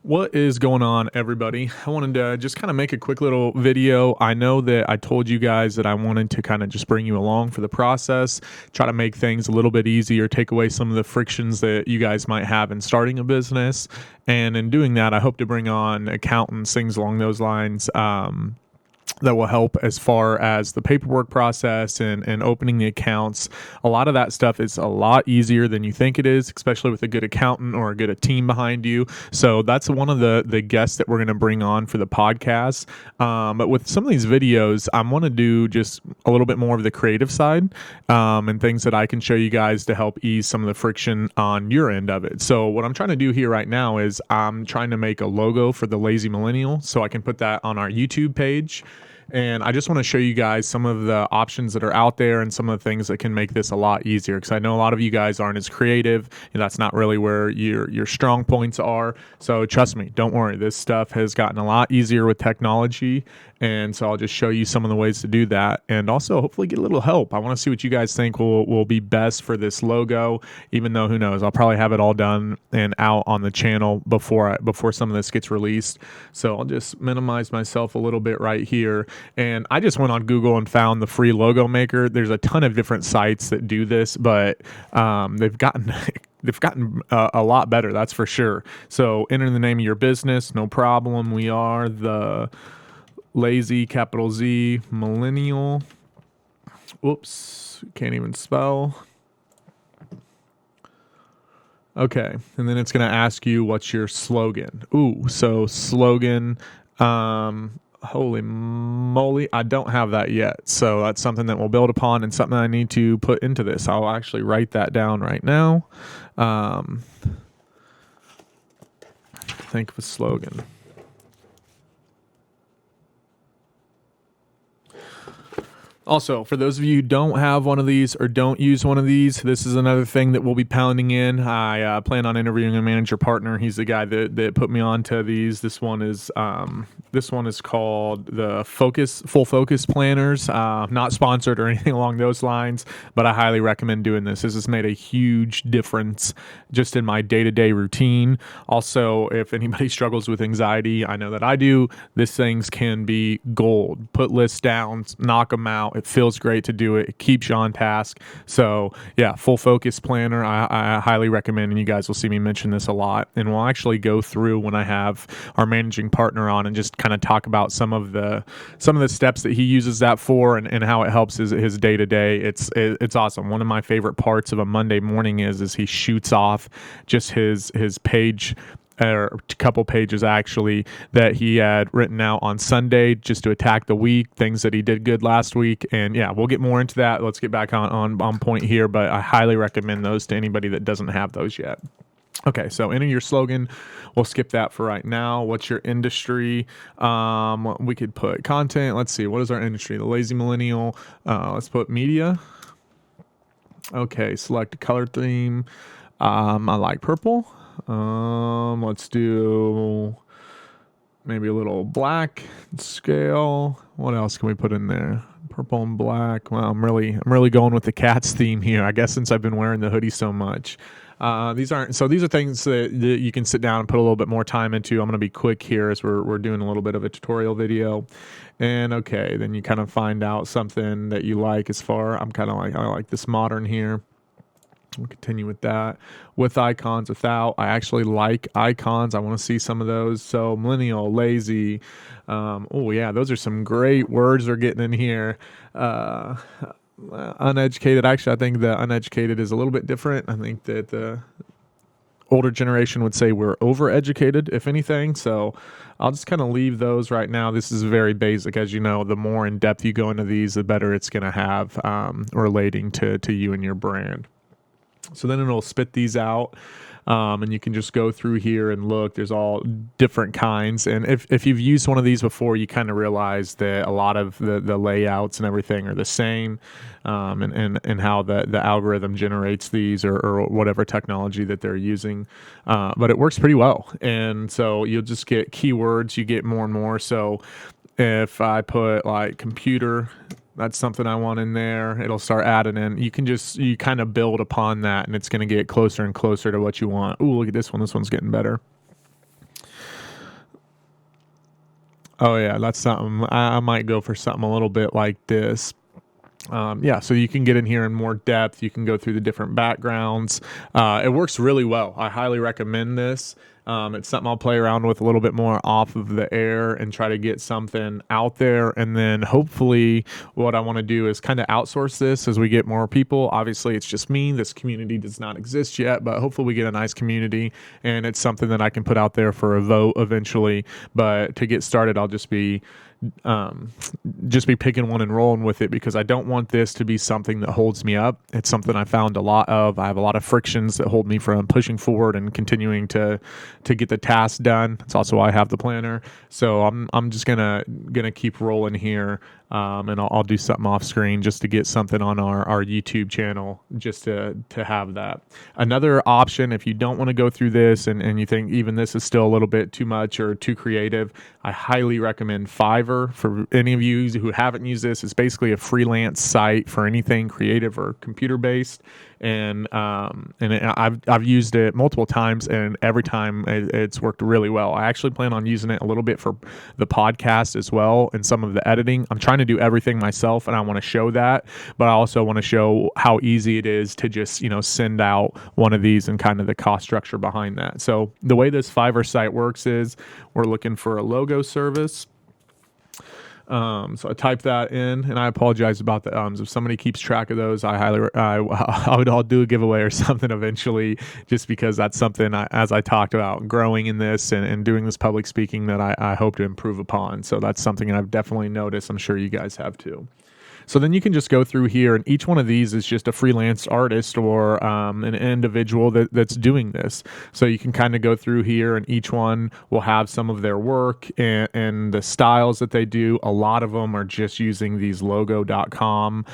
What is going on, everybody? I wanted to just kind of make a quick little video. I know that I told you guys that I wanted to kind of just bring you along for the process, try to make things a little bit easier, take away some of the frictions that you guys might have in starting a business. And in doing that, I hope to bring on accountants, things along those lines. That will help as far as the paperwork process and opening the accounts. A lot of that stuff is a lot easier than you think it is, especially with a good accountant or a good team behind you. So that's one of the guests that we're going to bring on for the podcast. But with some of these videos, I want to do just a little bit more of the creative side and things that I can show you guys to help ease some of the friction on your end of it. So what I'm trying to do here right now is I'm trying to make a logo for the Lazy Millennial so I can put that on our YouTube page. And I just want to show you guys some of the options that are out there and some of the things that can make this a lot easier, because I know a lot of you guys aren't as creative and that's not really where your strong points are. So trust me, don't worry. This stuff has gotten a lot easier with technology. And so I'll just show you some of the ways to do that and also hopefully get a little help. I want to see what you guys think will be best for this logo, even though who knows, I'll probably have it all done and out on the channel before some of this gets released. So I'll just minimize myself a little bit right here. And I just went on Google and found the free logo maker. There's a ton of different sites that do this, but they've gotten a lot better, that's for sure. So enter the name of your business, no problem. We are the Lazy, capital Z, Millennial. Whoops, can't even spell. Okay, and then it's going to ask you what's your slogan. Ooh, so slogan, holy moly, I don't have that yet. So that's something that we'll build upon and something I need to put into this. I'll actually write that down right now. Think of a slogan. Also, for those of you who don't have one of these or don't use one of these, this is another thing that we'll be pounding in. I plan on interviewing a manager partner. He's the guy that put me onto these. This one is called the Full Focus Planners. Not sponsored or anything along those lines, but I highly recommend doing this. This has made a huge difference just in my day-to-day routine. Also, if anybody struggles with anxiety, I know that I do. These things can be gold. Put lists down, knock them out. It feels great to do it. It keeps you on task. So yeah, Full Focus Planner, I highly recommend, and you guys will see me mention this a lot. And we'll actually go through when I have our managing partner on and just kind of talk about some of the steps that he uses that for and how it helps his day to day. It's awesome. One of my favorite parts of a Monday morning is he shoots off just his page, or a couple pages actually, that he had written out on Sunday just to attack the week, things that he did good last week. And yeah, we'll get more into that. Let's get back on point here, but I highly recommend those to anybody that doesn't have those yet. Okay, so enter your slogan. We'll skip that for right now. What's your industry? We could put content. Let's see, what is our industry? The Lazy Millennial. Let's put media. Okay, select a color theme. I like purple. Let's do maybe a little black scale. What else can we put in there? Purple and black. Well, I'm really going with the cats theme here, I guess, since I've been wearing the hoodie so much. These are things that you can sit down and put a little bit more time into. I'm going to be quick here as we're doing a little bit of a tutorial video. And okay, then you kind of find out something that you like I like this modern here. We'll continue with that. With icons, without. I actually like icons. I want to see some of those. So millennial, lazy. Oh yeah, those are some great words they're getting in here. Uneducated. Actually, I think the uneducated is a little bit different. I think that the older generation would say we're overeducated, if anything. So I'll just kind of leave those right now. This is very basic. As you know, the more in depth you go into these, the better it's going to have relating to you and your brand. So then it'll spit these out, and you can just go through here and look. There's all different kinds. And if you've used one of these before, you kind of realize that a lot of the layouts and everything are the same, and how the algorithm generates these or whatever technology that they're using. But it works pretty well. And so you'll just get keywords. You get more and more. So if I put like computer, that's something I want in there. It'll start adding in. You kind of build upon that, and it's going to get closer and closer to what you want. Ooh, look at this one. This one's getting better. Oh yeah, that's something. I might go for something a little bit like this. Yeah, so you can get in here in more depth. You can go through the different backgrounds. It works really well. I highly recommend this. It's something I'll play around with a little bit more off of the air and try to get something out there. And then hopefully, what I want to do is kind of outsource this as we get more people. Obviously, it's just me. This community does not exist yet, but hopefully, we get a nice community and it's something that I can put out there for a vote eventually. But to get started, I'll just be picking one and rolling with it because I don't want this to be something that holds me up. It's something I found a lot of. I have a lot of frictions that hold me from pushing forward and continuing to get the task done. It's also why I have the planner. So I'm just gonna keep rolling here. And I'll do something off screen just to get something on our YouTube channel just to have that. Another option, if you don't want to go through this and you think even this is still a little bit too much or too creative, I highly recommend Fiverr. For any of you who haven't used this, it's basically a freelance site for anything creative or computer based. I've used it multiple times, and every time it's worked really well. I actually plan on using it a little bit for the podcast as well and some of the editing. I'm trying to do everything myself, and I want to show that, but I also want to show how easy it is to just send out one of these and kind of the cost structure behind that. So the way this Fiverr site works is we're looking for a logo service. So I type that in, and I apologize about the ums. If somebody keeps track of those, I'll do a giveaway or something eventually, just because that's something as I talked about, growing in this and doing this public speaking that I hope to improve upon. So that's something that I've definitely noticed. I'm sure you guys have too. So then you can just go through here, and each one of these is just a freelance artist or an individual that's doing this. So you can kind of go through here, and each one will have some of their work and the styles that they do. A lot of them are just using these logo.com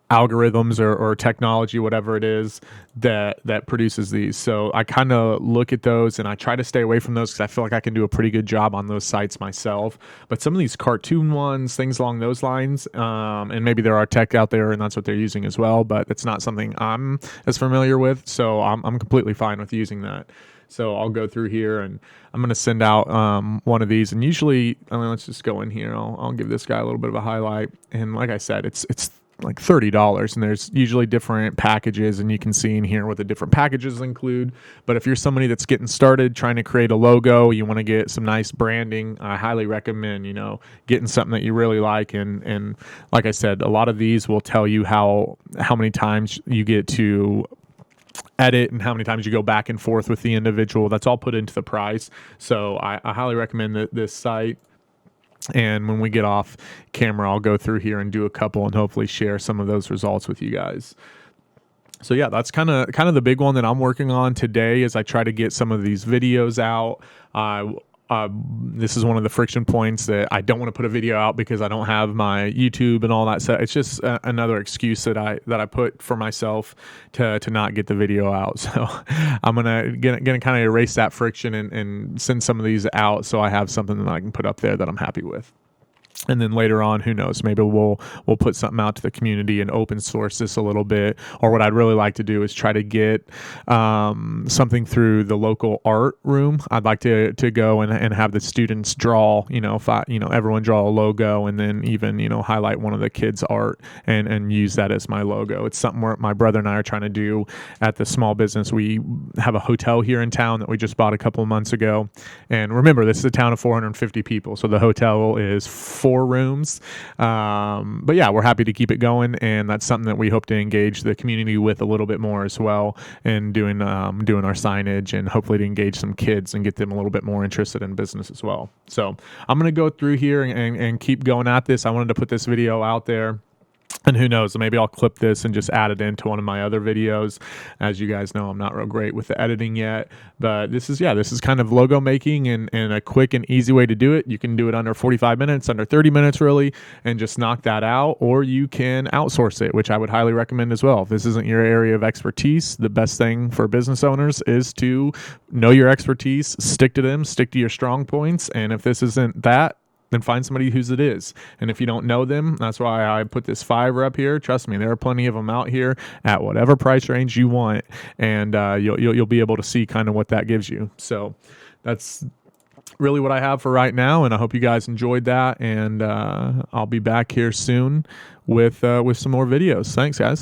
algorithms or technology, whatever it is that produces these. So I kind of look at those and I try to stay away from those because I feel like I can do a pretty good job on those sites myself. But some of these cartoon ones, things along those lines, and maybe there are tech out there and that's what they're using as well, but it's not something I'm as familiar with. So I'm completely fine with using that. So I'll go through here and I'm going to send out one of these. And usually, let's just go in here. I'll give this guy a little bit of a highlight. And like I said, it's like $30, and there's usually different packages, and you can see in here what the different packages include. But if you're somebody that's getting started trying to create a logo, you want to get some nice branding, I highly recommend getting something that you really like. And like I said, a lot of these will tell you how many times you get to edit and how many times you go back and forth with the individual. That's all put into the price. So I highly recommend this site. And when we get off camera, I'll go through here and do a couple and hopefully share some of those results with you guys. So yeah, that's kind of the big one that I'm working on today as I try to get some of these videos out. This is one of the friction points that I don't want to put a video out because I don't have my YouTube and all that stuff. It's just another excuse that I put for myself to not get the video out. So I'm gonna kind of erase that friction and send some of these out so I have something that I can put up there that I'm happy with. And then later on, who knows, maybe we'll put something out to the community and open source this a little bit. Or what I'd really like to do is try to get something through the local art room. I'd like to go and have the students draw, everyone draw a logo and then even, highlight one of the kids' art and use that as my logo. It's something where my brother and I are trying to do at the small business. We have a hotel here in town that we just bought a couple of months ago. And remember, this is a town of 450 people. So the hotel is 4 rooms. But yeah, we're happy to keep it going, and that's something that we hope to engage the community with a little bit more as well, and doing our signage and hopefully to engage some kids and get them a little bit more interested in business as well. So I'm going to go through here and keep going at this. I wanted to put this video out there. And who knows, maybe I'll clip this and just add it into one of my other videos. As you guys know, I'm not real great with the editing yet, but this is kind of logo making and a quick and easy way to do it. You can do it under 45 minutes, under 30 minutes really, and just knock that out, or you can outsource it, which I would highly recommend as well. If this isn't your area of expertise, the best thing for business owners is to know your expertise, stick to them, stick to your strong points, and if this isn't that, then find somebody whose it is. And if you don't know them, that's why I put this Fiverr up here. Trust me, there are plenty of them out here at whatever price range you want, and you'll be able to see kind of what that gives you. So that's really what I have for right now, and I hope you guys enjoyed that. And I'll be back here soon with some more videos. Thanks, guys.